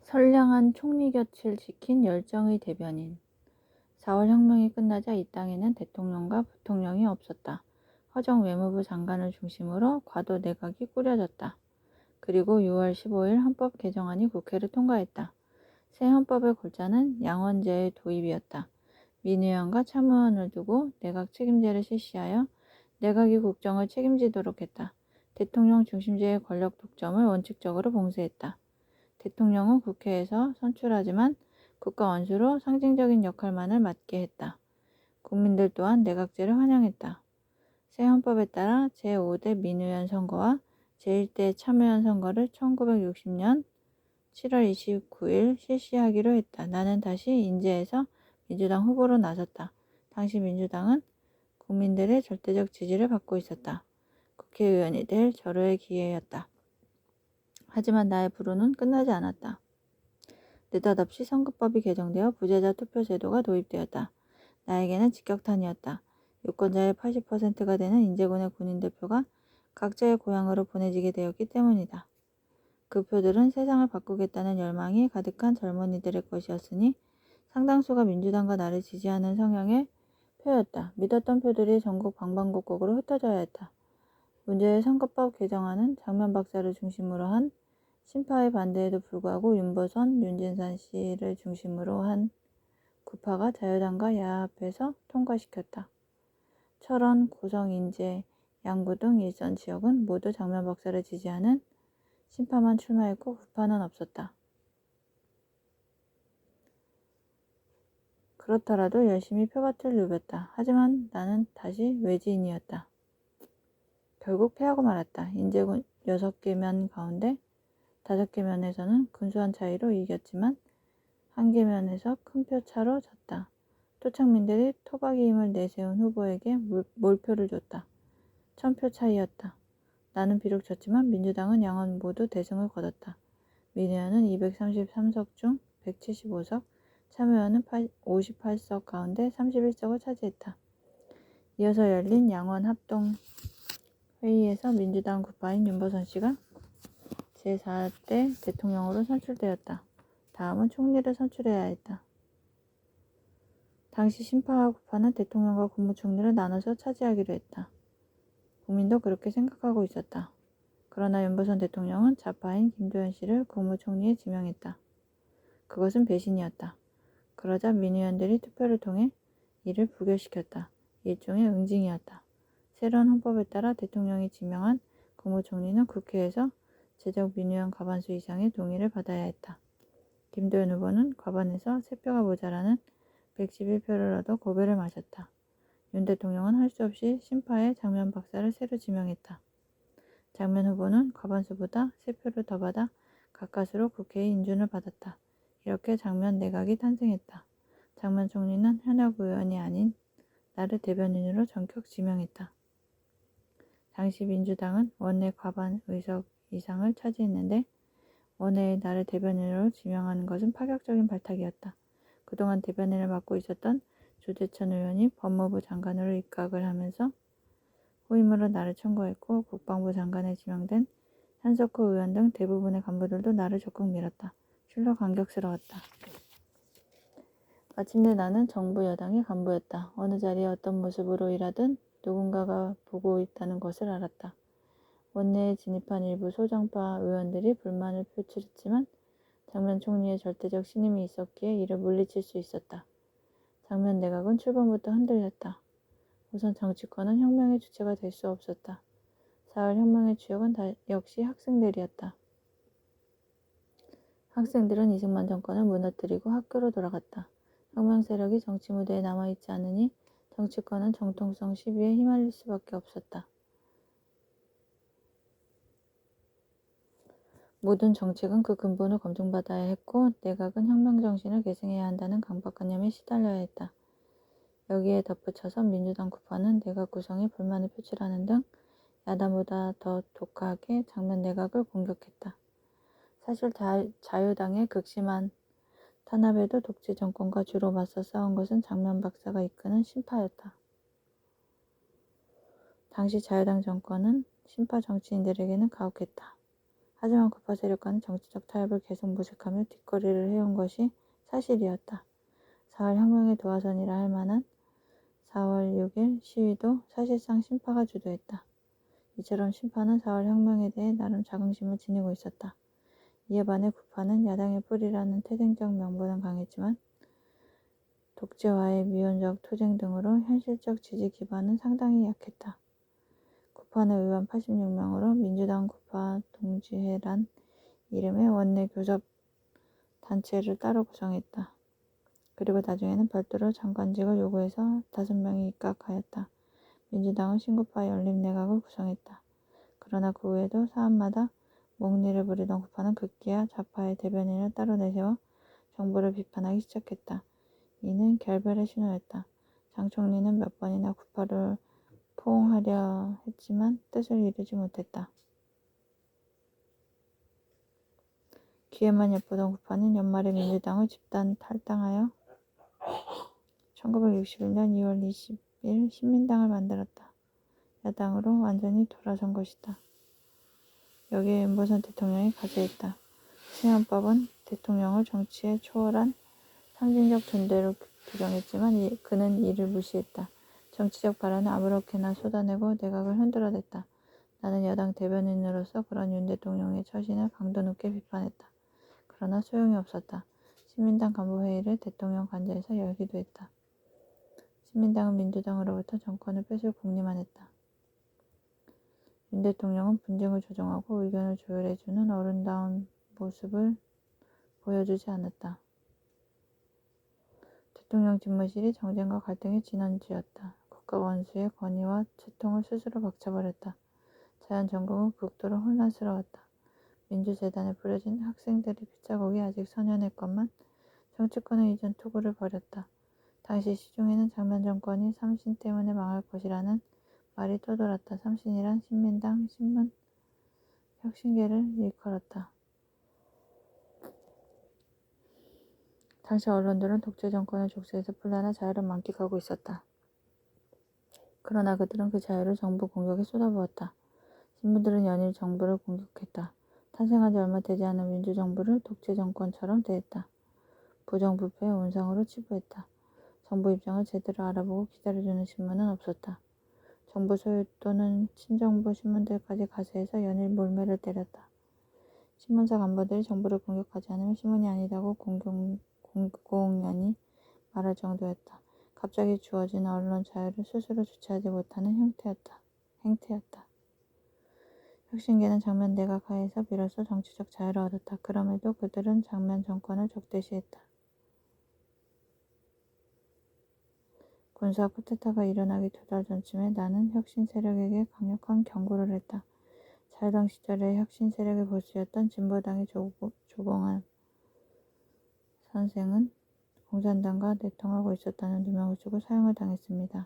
선량한 총리 곁을 지킨 열정의 대변인. 4월 혁명이 끝나자 이 땅에는 대통령과 부통령이 없었다. 허정 외무부 장관을 중심으로 과도 내각이 꾸려졌다. 그리고 6월 15일 헌법 개정안이 국회를 통과했다. 새 헌법의 골자는 양원제의 도입이었다. 민의원과 참의원을 두고 내각 책임제를 실시하여 내각이 국정을 책임지도록 했다. 대통령 중심제의 권력 독점을 원칙적으로 봉쇄했다. 대통령은 국회에서 선출하지만 국가 원수로 상징적인 역할만을 맡게 했다. 국민들 또한 내각제를 환영했다. 새 헌법에 따라 제5대 민의원 선거와 제1대 참의원 선거를 1960년 7월 29일 실시하기로 했다. 나는 다시 인제에서 민주당 후보로 나섰다. 당시 민주당은 국민들의 절대적 지지를 받고 있었다. 국회의원이 될 절호의 기회였다. 하지만 나의 불운은 끝나지 않았다. 느닷없이 선거법이 개정되어 부재자 투표 제도가 도입되었다. 나에게는 직격탄이었다. 유권자의 80%가 되는 인제군의 군인대표가 각자의 고향으로 보내지게 되었기 때문이다. 그 표들은 세상을 바꾸겠다는 열망이 가득한 젊은이들의 것이었으니 상당수가 민주당과 나를 지지하는 성향의 표였다. 믿었던 표들이 전국 방방곡곡으로 흩어져야 했다. 문제의 선거법 개정안은 장면 박사를 중심으로 한 신파의 반대에도 불구하고 윤보선, 윤진산 씨를 중심으로 한 구파가 자유당과 야합해서 통과시켰다. 철원, 고성, 인제, 양구 등 일선 지역은 모두 장면 박사를 지지하는 신파만 출마했고 구파는 없었다. 그렇더라도 열심히 표밭을 누볐다. 하지만 나는 다시 외지인이었다. 결국 패하고 말았다. 인제군 6개 면 가운데 5개 면에서는 근소한 차이로 이겼지만 1개 면에서 큰 표 차로 졌다. 토착민들이 토박이 힘을 내세운 후보에게 몰표를 줬다. 1000표 차이였다. 나는 비록 졌지만 민주당은 양원 모두 대승을 거뒀다. 민의원은 233석 중 175석, 참의원은 58석 가운데 31석을 차지했다. 이어서 열린 양원 합동 회의에서 민주당 구파인 윤보선 씨가 제4대 대통령으로 선출되었다. 다음은 총리를 선출해야 했다. 당시 신파와 구파는 대통령과 국무총리를 나눠서 차지하기로 했다. 국민도 그렇게 생각하고 있었다. 그러나 윤보선 대통령은 좌파인 김도연 씨를 국무총리에 지명했다. 그것은 배신이었다. 그러자 민의원들이 투표를 통해 이를 부결시켰다. 일종의 응징이었다. 새로운 헌법에 따라 대통령이 지명한 국무총리는 국회에서 제적 민의원 과반수 이상의 동의를 받아야 했다. 김도연 후보는 과반에서 3표가 모자라는 111표를 얻어 고배를 마셨다. 윤 대통령은 할 수 없이 신파의 장면 박사를 새로 지명했다. 장면 후보는 과반수보다 3표를 더 받아 가까스로 국회의 인준을 받았다. 이렇게 장면 내각이 탄생했다. 장면 총리는 현역 의원이 아닌 나를 대변인으로 전격 지명했다. 당시 민주당은 원내 과반 의석 이상을 차지했는데 원내의 나를 대변인으로 지명하는 것은 파격적인 발탁이었다. 그동안 대변인을 맡고 있었던 조재천 의원이 법무부 장관으로 입각을 하면서 후임으로 나를 청구했고 국방부 장관에 지명된 한석호 의원 등 대부분의 간부들도 나를 적극 밀었다. 실로 감격스러웠다. 마침내 나는 정부 여당의 간부였다. 어느 자리에 어떤 모습으로 일하든 누군가가 보고 있다는 것을 알았다. 원내에 진입한 일부 소정파 의원들이 불만을 표출했지만 장면 총리의 절대적 신임이 있었기에 이를 물리칠 수 있었다. 장면 내각은 출범부터 흔들렸다. 우선 정치권은 혁명의 주체가 될 수 없었다. 4월 혁명의 주역은 역시 학생들이었다. 학생들은 이승만 정권을 무너뜨리고 학교로 돌아갔다. 혁명 세력이 정치 무대에 남아있지 않으니 정치권은 정통성 시비에 휘말릴 수밖에 없었다. 모든 정책은 그 근본을 검증받아야 했고 내각은 혁명 정신을 계승해야 한다는 강박관념에 시달려야 했다. 여기에 덧붙여서 민주당 구파는 내각 구성에 불만을 표출하는 등 야당보다 더 독하게 장면 내각을 공격했다. 사실 자유당의 극심한 탄압에도 독재 정권과 주로 맞서 싸운 것은 장면 박사가 이끄는 신파였다. 당시 자유당 정권은 신파 정치인들에게는 가혹했다. 하지만 구파 세력과는 정치적 타협을 계속 모색하며 뒷거리를 해온 것이 사실이었다. 4월 혁명의 도화선이라 할 만한 4월 6일 시위도 사실상 신파가 주도했다. 이처럼 신파는 4월 혁명에 대해 나름 자긍심을 지니고 있었다. 이에 반해 구파는 야당의 뿌리라는 태생적 명분은 강했지만 독재와의 미온적 투쟁 등으로 현실적 지지 기반은 상당히 약했다. 구파는 의원 86명으로 민주당 구파 동지회란 이름의 원내 교섭 단체를 따로 구성했다. 그리고 나중에는 별도로 장관직을 요구해서 5명이 입각하였다. 민주당은 신구파 연립내각을 구성했다. 그러나 그 후에도 사안마다 목리를 부리던 구파는 급기야 좌파의 대변인을 따로 내세워 정부를 비판하기 시작했다. 이는 결별의 신호였다. 장 총리는 몇 번이나 구파를 포옹하려 했지만 뜻을 이루지 못했다. 기회만 엿보던 구파는 연말에 민주당을 집단 탈당하여 1961년 2월 20일 신민당을 만들었다. 야당으로 완전히 돌아선 것이다. 여기에 윤보선 대통령이 가세했다. 승연법은 대통령을 정치에 초월한 상징적 존재로 규정했지만 그는 이를 무시했다. 정치적 발언을 아무렇게나 쏟아내고 내각을 흔들어댔다. 나는 여당 대변인으로서 그런 윤 대통령의 처신을 강도 높게 비판했다. 그러나 소용이 없었다. 신민당 간부회의를 대통령 관저에서 열기도 했다. 신민당은 민주당으로부터 정권을 뺏을 궁리만 했다. 윤 대통령은 분쟁을 조정하고 의견을 조율해주는 어른다운 모습을 보여주지 않았다. 대통령 집무실이 정쟁과 갈등의 진원지였다. 국가 원수의 권위와 채통을 스스로 박차버렸다. 자연 전국은 극도로 혼란스러웠다. 민주재단에 뿌려진 학생들의 핏자국이 아직 선연했건만 정치권은 이전 투구를 벌였다. 당시 시중에는 장면 정권이 삼신 때문에 망할 것이라는 말이 떠돌았다. 삼신이란 신민당, 신문, 혁신계를 일컬었다. 당시 언론들은 독재 정권의 족쇄에서 풀려나 자유를 만끽하고 있었다. 그러나 그들은 그 자유를 정부 공격에 쏟아부었다. 신문들은 연일 정부를 공격했다. 탄생한 지 얼마 되지 않은 민주정부를 독재 정권처럼 대했다. 부정부패의 온상으로 치부했다. 정부 입장을 제대로 알아보고 기다려주는 신문은 없었다. 정부 소유 또는 친정부 신문들까지 가세해서 연일 몰매를 때렸다. 신문사 간부들이 정부를 공격하지 않으면 신문이 아니다고 공공연히 말할 정도였다. 갑자기 주어진 언론 자유를 스스로 주체하지 못하는 행태였다. 혁신계는 장면 내각 하에서 비로소 정치적 자유를 얻었다. 그럼에도 그들은 장면 정권을 적대시했다. 군사 쿠데타가 일어나기 2달 전쯤에 나는 혁신 세력에게 강력한 경고를 했다. 자유당 시절의 혁신 세력의 보수였던 진보당의 조봉환 선생은 공산당과 내통하고 있었다는 누명을 쓰고 사형을 당했습니다.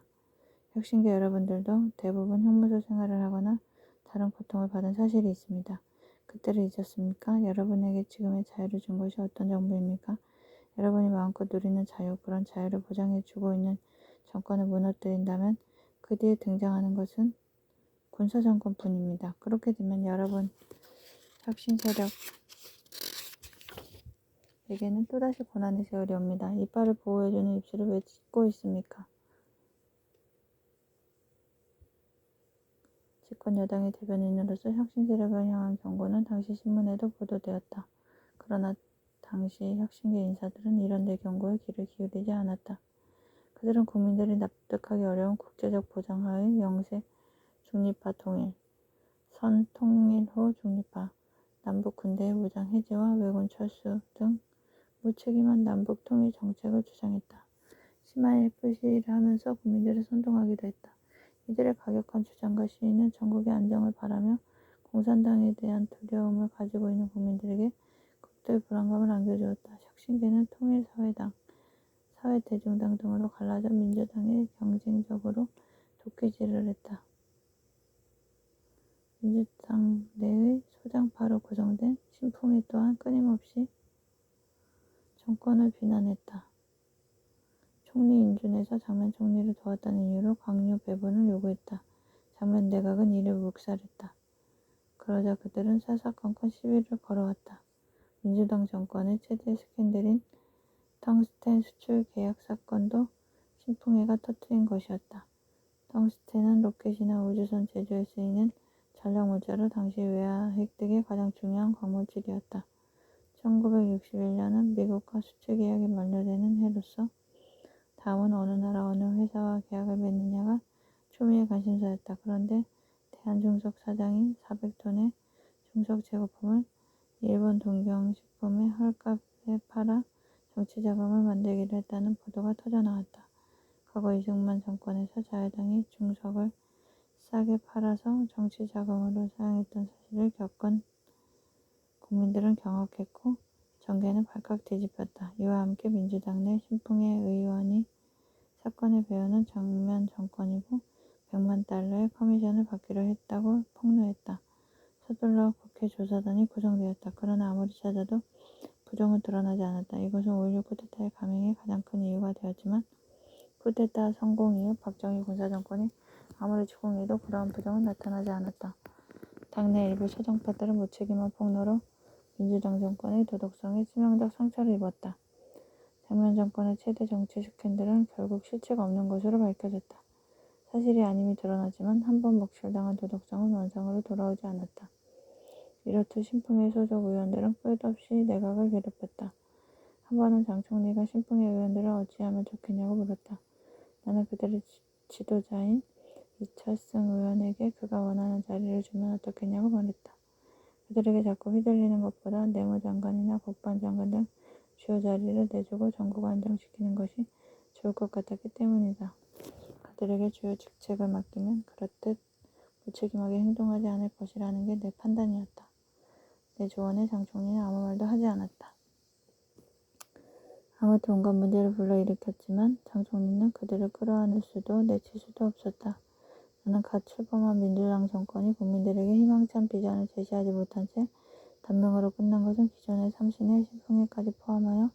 혁신계 여러분들도 대부분 형무소 생활을 하거나 다른 고통을 받은 사실이 있습니다. 그때를 잊었습니까? 여러분에게 지금의 자유를 준 것이 어떤 정부입니까? 여러분이 마음껏 누리는 자유, 그런 자유를 보장해주고 있는 정권을 무너뜨린다면 그 뒤에 등장하는 것은 군사정권뿐입니다. 그렇게 되면 여러분 혁신 세력에게는 또다시 고난의 세월이 옵니다. 이빨을 보호해주는 입술을 왜 찢고 있습니까? 집권 여당의 대변인으로서 혁신 세력을 향한 경고는 당시 신문에도 보도되었다. 그러나 당시 혁신계 인사들은 이런 내 경고에 귀를 기울이지 않았다. 그들은 국민들이 납득하기 어려운 국제적 보장하의 영세 중립화 통일, 선 통일 후 중립화, 남북 군대의 무장 해제와 왜군 철수 등 무책임한 남북 통일 정책을 주장했다. 심하게 표시를 하면서 국민들을 선동하기도 했다. 이들의 가격한 주장과 시위는 전국의 안정을 바라며 공산당에 대한 두려움을 가지고 있는 국민들에게 극도의 불안감을 안겨주었다. 혁신계는 통일사회당, 사회대중당 등으로 갈라져 민주당에 경쟁적으로 도끼질을 했다. 민주당 내의 소장파로 구성된 신풍위 또한 끊임없이 정권을 비난했다. 총리 인준에서 장면 총리를 도왔다는 이유로 강요 배분을 요구했다. 장면 내각은 이를 묵살했다. 그러자 그들은 사사건건 시위를 걸어왔다. 민주당 정권의 최대 스캔들인 텅스텐 수출 계약 사건도 신풍회가 터뜨린 것이었다. 텅스텐은 로켓이나 우주선 제조에 쓰이는 전략물자로 당시 외화 획득의 가장 중요한 광물질이었다. 1961년은 미국과 수출 계약이 만료되는 해로서 다음은 어느 나라 어느 회사와 계약을 맺느냐가 초미의 관심사였다. 그런데 대한중석 사장이 400톤의 중석 제거품을 일본 동경식품에 헐값에 팔아 정치자금을 만들기로 했다는 보도가 터져나왔다. 과거 이승만 정권에서 자유당이 중석을 싸게 팔아서 정치자금으로 사용했던 사실을 겪은 국민들은 경악했고 정계는 발칵 뒤집혔다. 이와 함께 민주당 내 신풍회 의원이 사건의 배후는 정면 정권이고 100만 달러의 커미션을 받기로 했다고 폭로했다. 서둘러 국회 조사단이 구성되었다. 그러나 아무리 찾아도 부정은 드러나지 않았다. 이것은 5.16 쿠데타의 감행이 가장 큰 이유가 되었지만 쿠데타 성공 이후 박정희 군사정권이 아무리 추궁해도 그러한 부정은 나타나지 않았다. 당내 일부 최정파들은 무책임한 폭로로 민주당 정권의 도덕성에 치명적 상처를 입었다. 장면 정권의 최대 정치 스캔들은 결국 실체가 없는 것으로 밝혀졌다. 사실이 아님이 드러나지만 한 번 먹칠당한 도덕성은 원상으로 돌아오지 않았다. 이렇듯 신풍회 소속 의원들은 끝없이 내각을 괴롭혔다. 한 번은 장 총리가 신풍회 의원들을 어찌하면 좋겠냐고 물었다. 나는 그들의 지도자인 이철승 의원에게 그가 원하는 자리를 주면 어떻겠냐고 말했다. 그들에게 자꾸 휘둘리는 것보다 내무장관이나 국방장관 등 주요 자리를 내주고 정국을 안정시키는 것이 좋을 것 같았기 때문이다. 그들에게 주요 직책을 맡기면 그렇듯 무책임하게 행동하지 않을 것이라는 게 내 판단이었다. 내 조언에 장 총리는 아무 말도 하지 않았다. 아무튼 온갖 문제를 불러일으켰지만 장 총리는 그들을 끌어안을 수도 내칠 수도 없었다. 나는 갓 출범한 민주당 정권이 국민들에게 희망찬 비전을 제시하지 못한 채 단명으로 끝난 것은 기존의 삼신의 신풍회까지 포함하여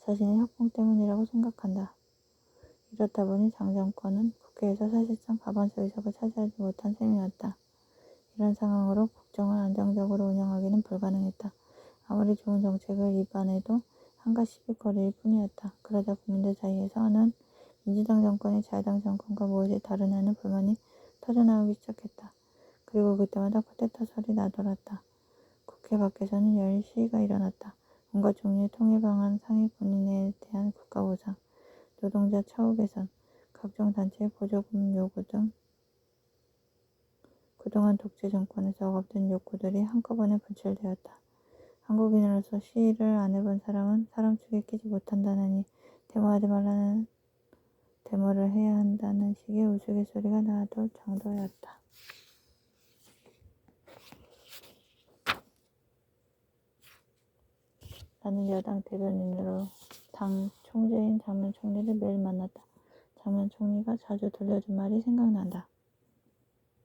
자신의 협공 때문이라고 생각한다. 이렇다 보니 장 정권은 국회에서 사실상 과반수 의석을 차지하지 못한 셈이었다. 이런 상황으로 국정을 안정적으로 운영하기는 불가능했다. 아무리 좋은 정책을 입안해도 한갓 시비거리일 뿐이었다. 그러자 국민들 사이에서는 민주당 정권이 자유당 정권과 무엇이 다르냐는 불만이 터져나오기 시작했다. 그리고 그때마다 쿠데타 설이 나돌았다. 국회 밖에서는 열린 시위가 일어났다. 온갖 종류의 통일 방안, 상위 군인에 대한 국가보상, 노동자 처우 개선, 각종 단체의 보조금 요구 등 그동안 독재 정권에서 억압된 욕구들이 한꺼번에 분출되었다. 한국인으로서 시위를 안 해본 사람은 사람 축에 끼지 못한다느니 데모하지 말라는 데모를 해야 한다는 식의 우스갯소리가 나돌 정도였다. 나는 여당 대변인으로 당 총재인 장면 총리를 매일 만났다. 장면 총리가 자주 들려준 말이 생각난다.